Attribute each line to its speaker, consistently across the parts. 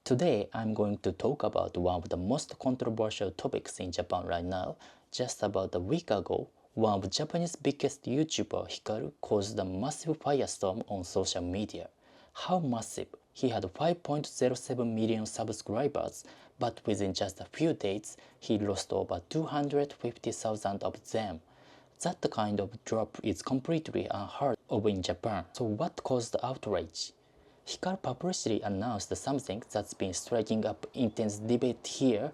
Speaker 1: Today, I'm going to talk about one of the most controversial topics in Japan right now. Just about a week ago, one of Japan's biggest YouTuber, Hikaru, caused a massive firestorm on social media. How massive? He had 5.07 million subscribers, but within just a few days, he lost over 250,000 of them. That kind of drop is completely unheard of in Japan. So what caused the outrage? Hikaru publicly announced something that's been striking up intense debate here: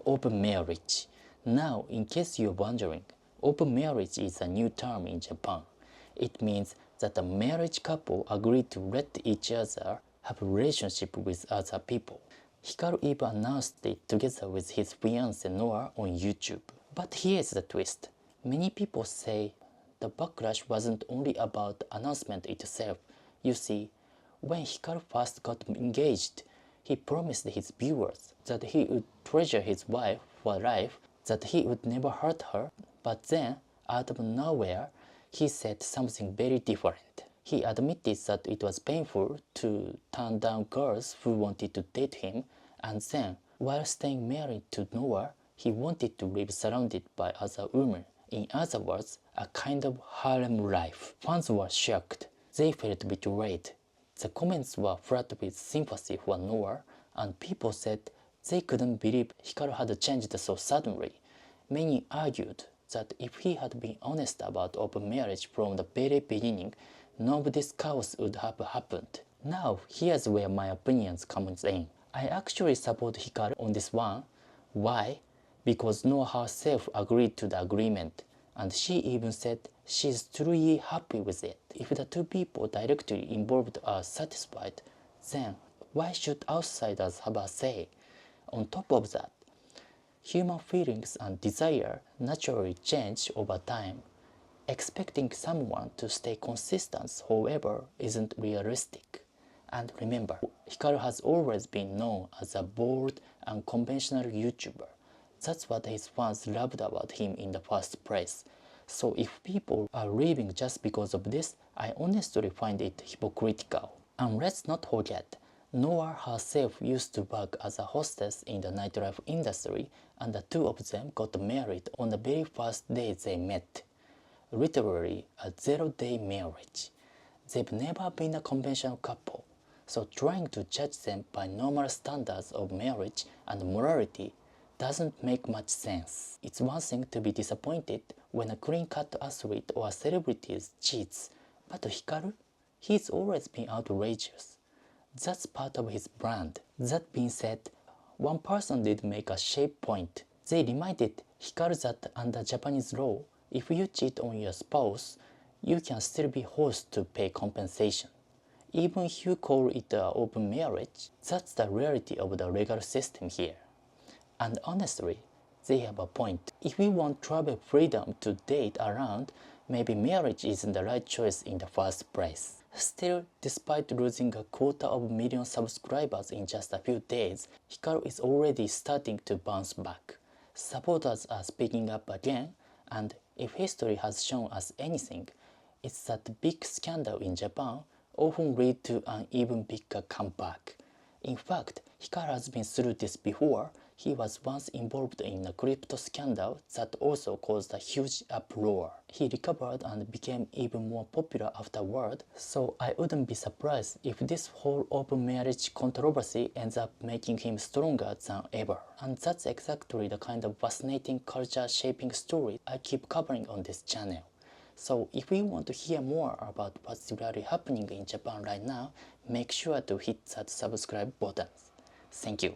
Speaker 1: open marriage. Now, in case you're wondering, open marriage is a new term in Japan. It means that a married couple agree to let each other have a relationship with other people. Hikaru even announced it together with his fiancée Noah on YouTube. But here's the twist. Many people say the backlash wasn't only about the announcement itself. You see, when Hikaru first got engaged, he promised his viewers that he would treasure his wife for life, that he would never hurt her, but then, out of nowhere, he said something very different. He admitted that it was painful to turn down girls who wanted to date him, and then, while staying married to Noah, he wanted to live surrounded by other women. In other words, a kind of harem life. Fans were shocked. They felt betrayed. The comments were flooded with sympathy for Noah, and people said they couldn't believe Hikaru had changed so suddenly. Many argued that if he had been honest about open marriage from the very beginning, none of this chaos would have happened. Now, here's where my opinions comes in. I actually support Hikaru on this one. Why? Because Noah herself agreed to the agreement, and she even said she's truly happy with it. If the two people directly involved are satisfied, then why should outsiders have a say? On top of that, human feelings and desire naturally change over time. Expecting someone to stay consistent, however, isn't realistic. And remember, Hikaru has always been known as a bold and conventional YouTuber. That's what his fans loved about him in the first place. So if people are leaving just because of this, I honestly find it hypocritical. And let's not forget, Noah herself used to work as a hostess in the nightlife industry, and the two of them got married on the very first day they met. Literally a zero-day marriage. They've never been a conventional couple, so trying to judge them by normal standards of marriage and morality doesn't make much sense. It's one thing to be disappointed when a clean-cut athlete or celebrity cheats, but Hikaru? He's always been outrageous. That's part of his brand. That being said, one person did make a shape point. They reminded Hikaru that under Japanese law, if you cheat on your spouse, you can still be forced to pay compensation. Even if you call it an open marriage, that's the reality of the legal system here. And honestly, they have a point. If we want travel freedom to date around, maybe marriage isn't the right choice in the first place. Still, despite losing 250,000 subscribers in just a few days, Hikaru is already starting to bounce back. Supporters are speaking up again, and if history has shown us anything, it's that big scandal in Japan often lead to an even bigger comeback. In fact, Hikaru has been through this before. He was once involved in a crypto scandal that also caused a huge uproar. He recovered and became even more popular afterward, so I wouldn't be surprised if this whole open marriage controversy ends up making him stronger than ever. And that's exactly the kind of fascinating culture-shaping story I keep covering on this channel. So if you want to hear more about what's really happening in Japan right now, make sure to hit that subscribe button. Thank you.